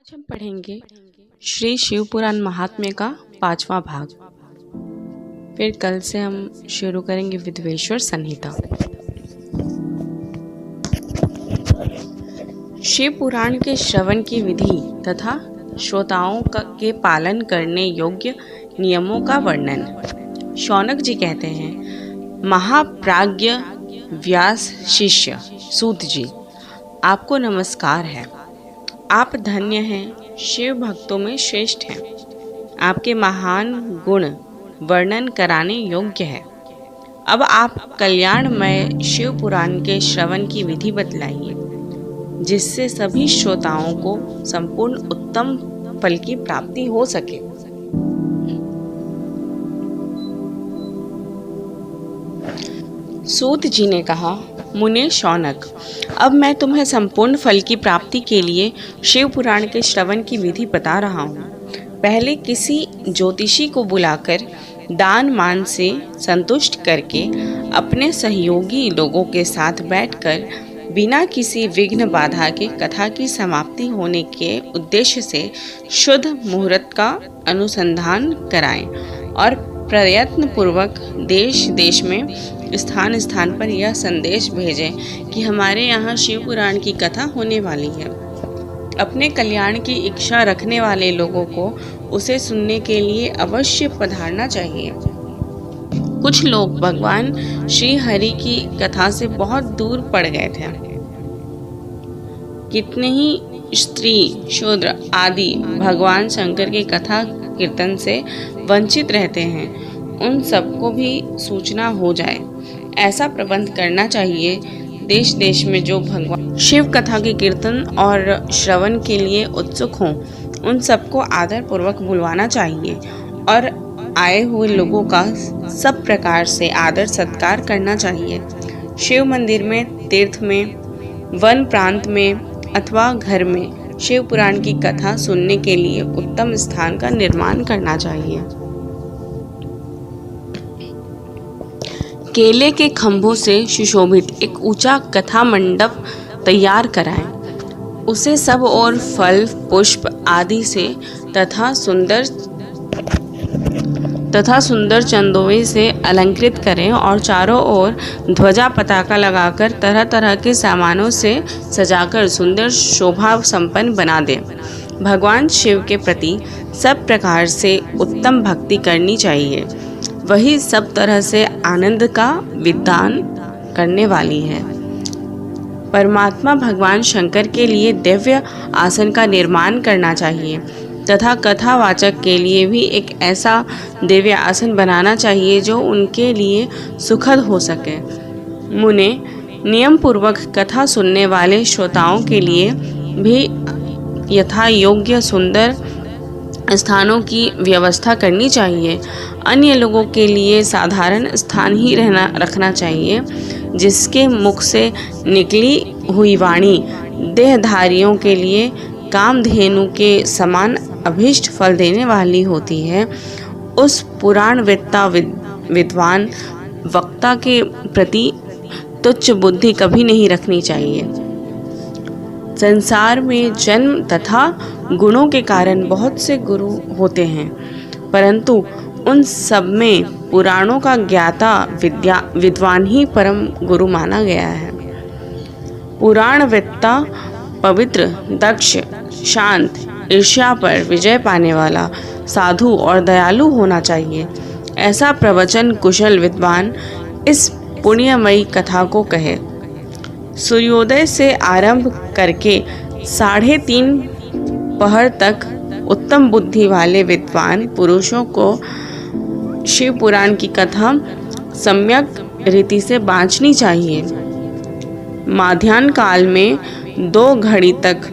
आज हम पढ़ेंगे श्री शिव पुराण महात्म्य का 5वां भाग। फिर कल से हम शुरू करेंगे विद्वेश्वर संहिता। शिव पुराण के श्रवण की विधि तथा श्रोताओं के पालन करने योग्य नियमों का वर्णन। शौनक जी कहते हैं, महाप्राज्ञ व्यास शिष्य सूत जी, आपको नमस्कार है। आप धन्य हैं, शिव भक्तों में श्रेष्ठ हैं। आपके महान गुण वर्णन कराने योग्य है। अब आप कल्याणमय शिव पुराण के श्रवण की विधि बतलाइए, जिससे सभी श्रोताओं को संपूर्ण उत्तम फल की प्राप्ति हो सके। सूत जी ने कहा, मुने शौनक, अब मैं तुम्हें संपूर्ण फल की प्राप्ति के लिए शिव पुराण के श्रवण की विधि बता रहा हूँ। पहले किसी ज्योतिषी को बुलाकर दान मान से संतुष्ट करके अपने सहयोगी लोगों के साथ बैठकर बिना किसी विघ्न बाधा के कथा की समाप्ति होने के उद्देश्य से शुद्ध मुहूर्त का अनुसंधान कराएं और प्रयत्न पूर्वक देश देश में स्थान स्थान पर यह संदेश भेजें कि हमारे यहाँ शिव पुराण की कथा होने वाली है। अपने कल्याण की इच्छा रखने वाले लोगों को उसे सुनने के लिए अवश्य पधारना चाहिए। कुछ लोग भगवान श्री हरि की कथा से बहुत दूर पड़ गए थे। कितने ही स्त्री शूद्र आदि भगवान शंकर की कथा कीर्तन से वंचित रहते हैं। उन सबको भी सूचना हो जाए, ऐसा प्रबंध करना चाहिए। देश देश में जो भगवान शिव कथा के कीर्तन और श्रवण के लिए उत्सुक हों, उन सबको आदर पूर्वक बुलवाना चाहिए और आए हुए लोगों का सब प्रकार से आदर सत्कार करना चाहिए। शिव मंदिर में, तीर्थ में, वन प्रांत में अथवा घर में शिव पुराण की कथा सुनने के लिए उत्तम स्थान का निर्माण करना चाहिए। केले के खंभों से सुशोभित एक ऊंचा कथा मंडप तैयार कराएं। उसे सब और फल पुष्प आदि से तथा सुंदर चंदोए से अलंकृत करें और चारों ओर ध्वजा पताका लगाकर तरह तरह के सामानों से सजाकर सुंदर शोभा संपन्न बना दें। भगवान शिव के प्रति सब प्रकार से उत्तम भक्ति करनी चाहिए। वही सब तरह से आनंद का विधान करने वाली है। परमात्मा भगवान शंकर के लिए दिव्य आसन का निर्माण करना चाहिए तथा कथावाचक के लिए भी एक ऐसा दिव्य आसन बनाना चाहिए जो उनके लिए सुखद हो सके। मुने, नियम पूर्वक कथा सुनने वाले श्रोताओं के लिए भी यथा योग्य सुंदर स्थानों की व्यवस्था करनी चाहिए। अन्य लोगों के लिए साधारण स्थान ही रखना चाहिए, जिसके मुख से निकली हुई वाणी देहधारियों के लिए कामधेनु के समान अभीष्ट फल देने वाली होती है। उस पुराण वेत्ता विद्वान वक्ता के प्रति तुच्छ बुद्धि कभी नहीं रखनी चाहिए। संसार में जन्म तथा गुणों के कारण बहुत से गुरु होते हैं, परंतु उन सब में पुराणों का ज्ञाता विद्वान ही परम गुरु माना गया है। पुराण वेत्ता पवित्र, दक्ष, शांत, ईर्ष्या पर विजय पाने वाला, साधु और दयालु होना चाहिए। ऐसा प्रवचन कुशल विद्वान इस पुण्यमयी कथा को कहे। सूर्योदय से आरंभ करके 3:30 पहर तक उत्तम बुद्धि वाले विद्वान पुरुषों को शिव पुराण की कथा सम्यक रीति से बाँचनी चाहिए। माध्याह्न काल में 2 घड़ी तक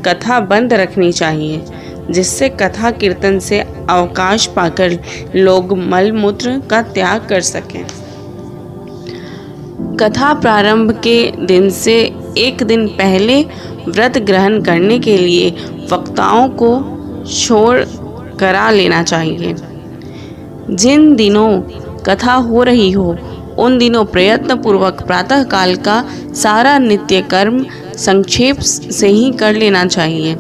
कथा बंद रखनी चाहिए, जिससे कथा कीर्तन से अवकाश पाकर लोग मल मूत्र का त्याग कर सकें। कथा प्रारंभ के दिन से एक दिन पहले व्रत ग्रहण करने के लिए वक्ताओं को छोड़ करा लेना चाहिए। जिन दिनों कथा हो रही हो, उन दिनों प्रयत्न पूर्वक प्रातः काल का सारा नित्य कर्म संक्षेप से ही कर लेना चाहिए।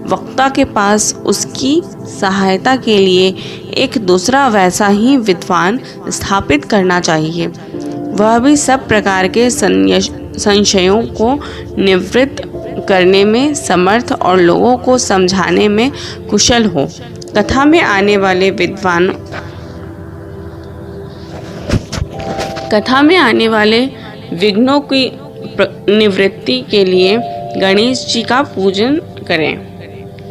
वक्ता के पास उसकी सहायता के लिए एक दूसरा वैसा ही विद्वान स्थापित करना चाहिए। वह भी सब प्रकार के संशयों को निवृत्त करने में समर्थ और लोगों को समझाने में कुशल हो। कथा में आने वाले विघ्नों की निवृत्ति के लिए गणेश जी का पूजन करें।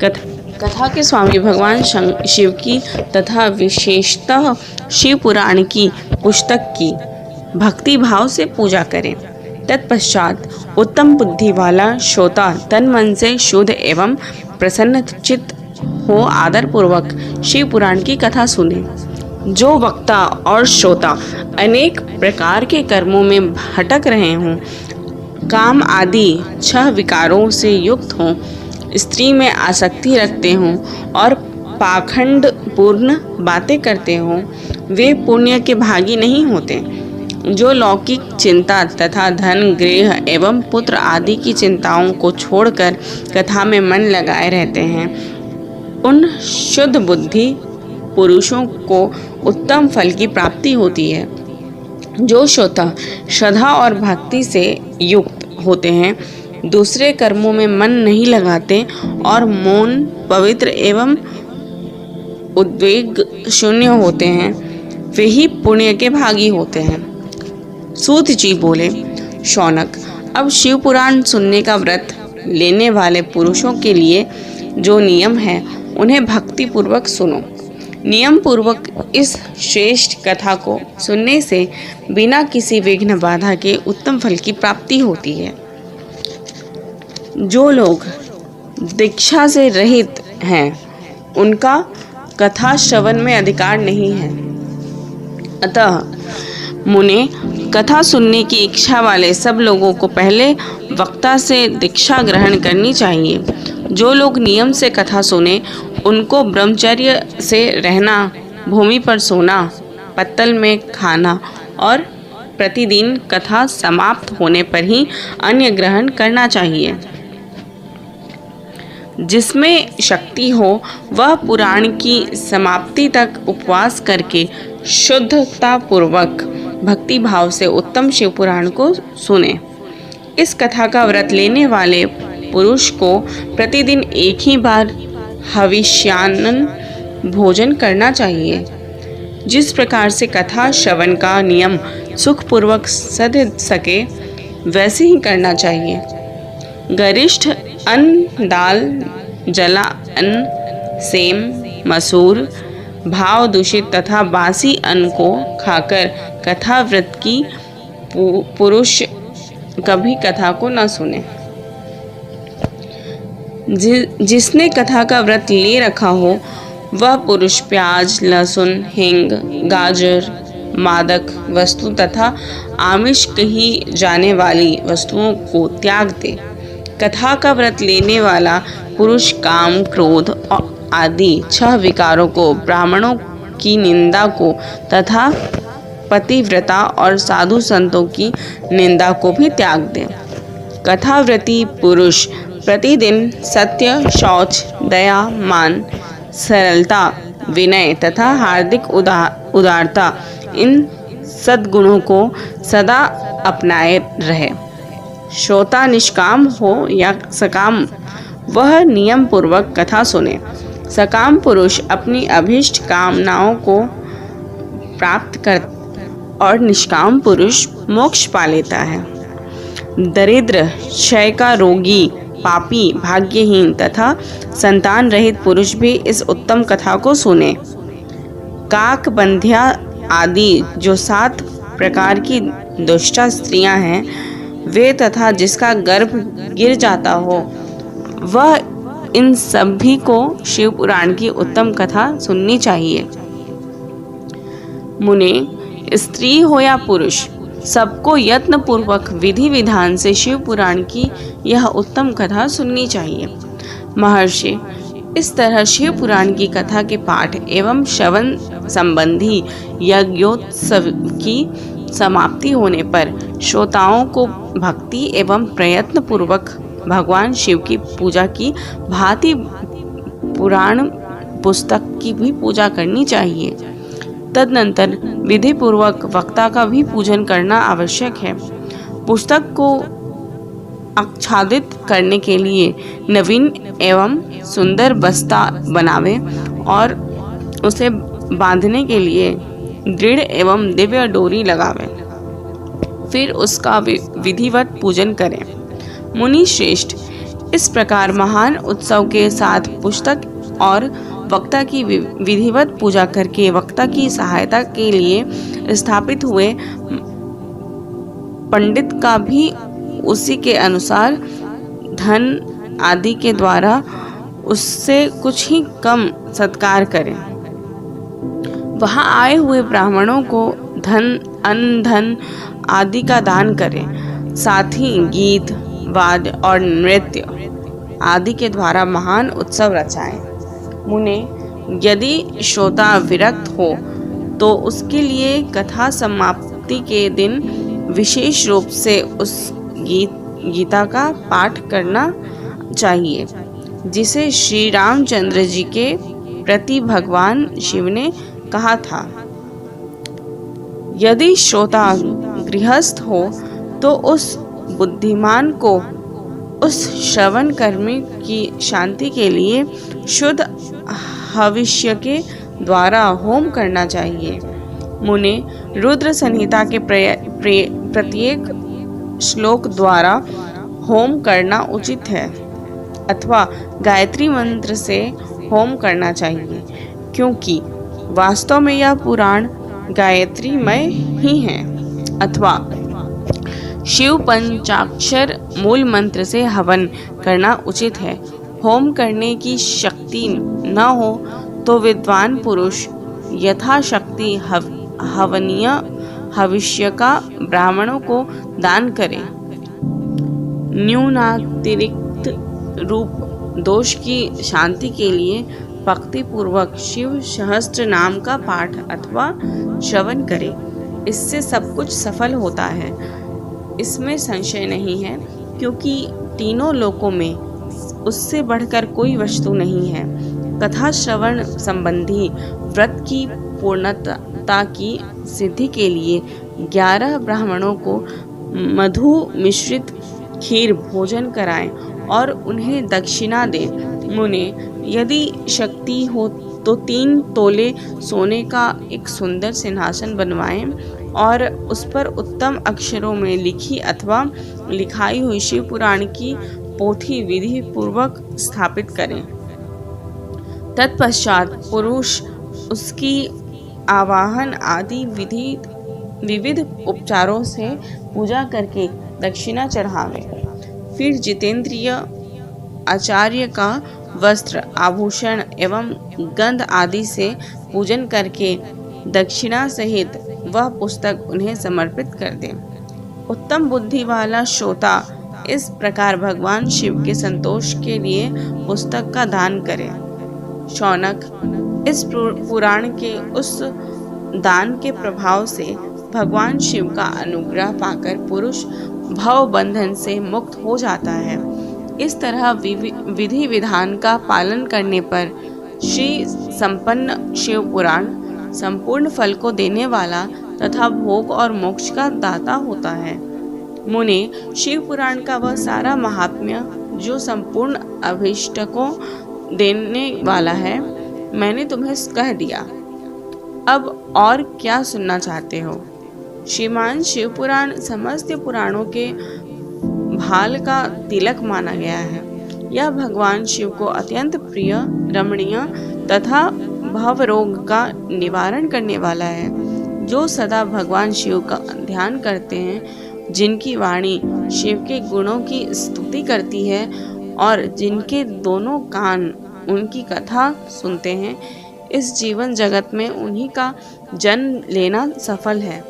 कथा के स्वामी भगवान शिव की तथा विशेषतः शिव पुराण की पुस्तक की भक्ति भाव से पूजा करें। तत्पश्चात उत्तम बुद्धि वाला श्रोता तन मन से शुद्ध एवं प्रसन्न चित्त हो आदर पूर्वक शिव पुराण की कथा सुने। जो वक्ता और श्रोता अनेक प्रकार के कर्मों में भटक रहे हों, काम आदि 6 विकारों से युक्त हों, स्त्री में आसक्ति रखते हों और पाखंड पूर्ण बातें करते हों, वे पुण्य के भागी नहीं होते। जो लौकिक चिंता तथा धन, गृह एवं पुत्र आदि की चिंताओं को छोड़कर कथा में मन लगाए रहते हैं, उन शुद्ध बुद्धि पुरुषों को उत्तम फल की प्राप्ति होती है। जो श्रोता श्रद्धा और भक्ति से युक्त होते हैं, दूसरे कर्मों में मन नहीं लगाते और मौन, पवित्र एवं उद्वेग शून्य होते हैं, वे ही पुण्य के भागी होते हैं। सूत जी बोले, शौनक, अब शिव पुराण सुनने का व्रत लेने वाले पुरुषों के लिए जो नियम है उन्हें भक्ति पूर्वक सुनो। नियम पूर्वक इस श्रेष्ठ कथा को सुनने से बिना किसी विघ्न बाधा के उत्तम फल की प्राप्ति होती है। जो लोग दीक्षा से रहित हैं, उनका कथा श्रवण में अधिकार नहीं है। अतः मुने, कथा सुनने की इच्छा वाले सब लोगों को पहले वक्ता से दीक्षा ग्रहण करनी चाहिए। जो लोग नियम से कथा सुने, उनको ब्रह्मचर्य से रहना, भूमि पर सोना, पत्तल में खाना और प्रतिदिन कथा समाप्त होने पर ही अन्न ग्रहण करना चाहिए। जिसमें शक्ति हो वह पुराण की समाप्ति तक उपवास करके शुद्धता पूर्वक भक्ति भाव से उत्तम शिव पुराण को सुने। इस कथा का व्रत लेने वाले पुरुष को प्रतिदिन एक ही बार हविष्यान्न भोजन करना चाहिए। जिस प्रकार से कथा श्रवण का नियम सुखपूर्वक सध सके, वैसे ही करना चाहिए। गरिष्ठ अन्न, दाल, जला अन्न, सेम, मसूर, भाव दूषित तथा बासी अन्न को खाकर कथा व्रत की पुरुष कभी कथा को न सुने। जिसने कथा का व्रत ले रखा हो, वह पुरुष प्याज, लहसुन, हींग, गाजर, मादक वस्तु तथा आमिष कही जाने वाली वस्तुओं को त्याग दे। कथा का व्रत लेने वाला पुरुष काम, क्रोध आदि 6 विकारों को, ब्राह्मणों की निंदा को तथा पतिव्रता और साधु संतों की निंदा को भी त्याग दे। कथाव्रती पुरुष प्रतिदिन सत्य, शौच, दया, मान, सरलता, विनय तथा हार्दिक उदारता, इन सद्गुणों को सदा अपनाए रहे। श्रोता निष्काम हो या सकाम, वह नियम पूर्वक कथा सुने। सकाम पुरुष अपनी अभीष्ट कामनाओं को प्राप्त कर और निष्काम पुरुष मोक्ष पा लेता है। दरिद्र, क्षय का रोगी, पापी, भाग्यहीन तथा संतान रहित पुरुष भी इस उत्तम कथा को सुने। काक, बंध्या आदि जो 7 प्रकार की दुष्टा स्त्रियां हैं, वे तथा जिसका गर्भ गिर जाता हो, वह इन सभी को शिव पुराण की उत्तम कथा सुननी चाहिए। मुने, स्त्री हो या पुरुष, सबको यत्न पूर्वक विधि विधान से शिव पुराण की यह उत्तम कथा सुननी चाहिए। महर्षि, इस तरह शिव पुराण की कथा के पाठ एवं श्रवण संबंधी यज्ञोत्सव की समाप्ति होने पर श्रोताओं को भक्ति एवं प्रयत्न पूर्वक भगवान शिव की पूजा की भांति पुराण पुस्तक की भी पूजा करनी चाहिए। तदनंतर विधि पूर्वक वक्ता का भी पूजन करना आवश्यक है। पुस्तक को आच्छादित करने के लिए नवीन एवं सुंदर बस्ता बनावे और उसे बांधने के लिए दृढ़ एवं दिव्य डोरी लगावे, फिर उसका विधिवत पूजन करें। मुनि श्रेष्ठ, इस प्रकार महान उत्सव के साथ पुस्तक और वक्ता की विधिवत पूजा करके वक्ता की सहायता के लिए स्थापित हुए पंडित का भी उसी के अनुसार धन आदि के द्वारा उससे कुछ ही कम सत्कार करें। वहां आए हुए ब्राह्मणों को धन, अन्न, धन आदि का दान करें। साथ ही गीत, वाद्य और नृत्य आदि के द्वारा महान उत्सव रचाएं। मुने, यदि श्रोता विरक्त हो तो उसके लिए कथा समाप्ति के दिन विशेष रूप से उस गीता का पाठ करना चाहिए, जिसे श्री रामचंद्र जी के प्रति भगवान शिव ने कहा था। यदि श्रोता गृहस्थ हो तो उस बुद्धिमान को उस श्रवण कर्मी की शांति के लिए शुद्ध हविष्य के द्वारा होम करना चाहिए। मुने, रुद्र संहिता के प्रत्येक श्लोक द्वारा होम करना उचित है अथवा गायत्री मंत्र से होम करना चाहिए, क्योंकि वास्तव में यह पुराण गायत्रीमय ही है। अथवा शिव पंचाक्षर मूल मंत्र से हवन करना उचित है। होम करने की शक्ति न हो तो विद्वान पुरुष यथाशक्ति हवनीय हविष्य का ब्राह्मणों को दान करें। न्यूनातिरिक्त रूप दोष की शांति के लिए भक्ति पूर्वक शिव सहस्त्र नाम का पाठ अथवा श्रवण करें। इससे सब कुछ सफल होता है, इसमें संशय नहीं है, क्योंकि तीनों लोकों में उससे बढ़कर कोई वस्तु नहीं है। कथा श्रवण संबंधी व्रत की पूर्णता की सिद्धि के लिए 11 ब्राह्मणों को मधु मिश्रित खीर भोजन कराएं और उन्हें दक्षिणा दें। मुने, यदि शक्ति हो तो 3 तोले सोने का एक सुंदर सिंहासन बनवाएं और उस पर उत्तम अक्षरों में लिखी अथवा लिखाई हुई शिव पुराण की पोथी विधि पूर्वक स्थापित करें। तत्पश्चात पुरुष उसकी आवाहन आदि विविध उपचारों से पूजा करके दक्षिणा चढ़ावे। फिर जितेंद्रिय आचार्य का वस्त्र, आभूषण एवं गंध आदि से पूजन करके दक्षिणा सहित वह पुस्तक उन्हें समर्पित कर दे। उत्तम बुद्धि वाला श्रोता इस प्रकार भगवान शिव के संतोष के लिए पुस्तक का दान करे। शौनक, इस पुराण के उस दान के प्रभाव से भगवान शिव का अनुग्रह पाकर पुरुष भव बंधन से मुक्त हो जाता है। इस तरह विधि विधान का पालन करने पर श्री संपन्न शिव पुराण संपूर्ण फल को देने वाला तथा भोग और मोक्ष का दाता होता है। मुने, शिव पुराण का वह सारा महात्म्य जो संपूर्ण अभीष्ट को देने वाला है, मैंने तुम्हें कह दिया। अब और क्या सुनना चाहते हो? श्रीमान शिव पुराण समस्त पुराणों के भाल का तिलक माना गया है। यह भगवान शिव को अत्यंत प्रिय, रमणीय तथा भव रोग का निवारण करने वाला है। जो सदा भगवान शिव का ध्यान करते हैं, जिनकी वाणी शिव के गुणों की स्तुति करती है और जिनके दोनों कान उनकी कथा सुनते हैं, इस जीवन जगत में उन्हीं का जन्म लेना सफल है।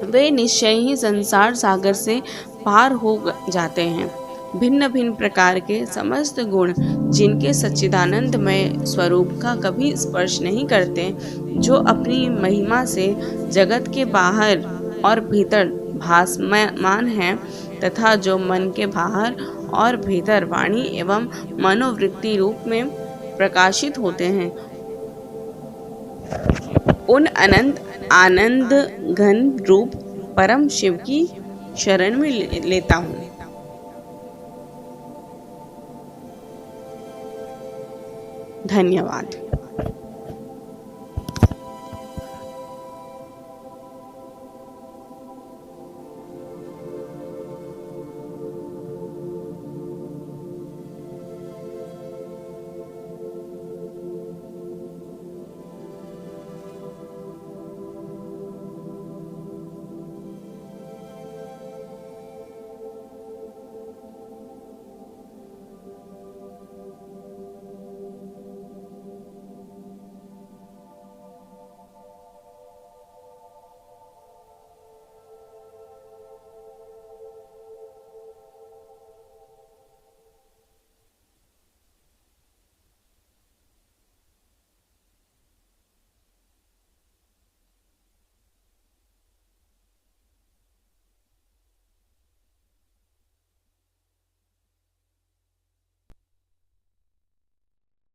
वे निश्चय ही संसार सागर से पार हो जाते हैं। भिन्न भिन्न प्रकार के समस्त गुण जिनके सच्चिदानंदमय स्वरूप का कभी स्पर्श नहीं करते, जो अपनी महिमा से जगत के बाहर और भीतर भासमान हैं तथा जो मन के बाहर और भीतर वाणी एवं मनोवृत्ति रूप में प्रकाशित होते हैं, उन अनंत आनंद घन रूप परम शिव की शरण में लेता हूँ। धन्यवाद।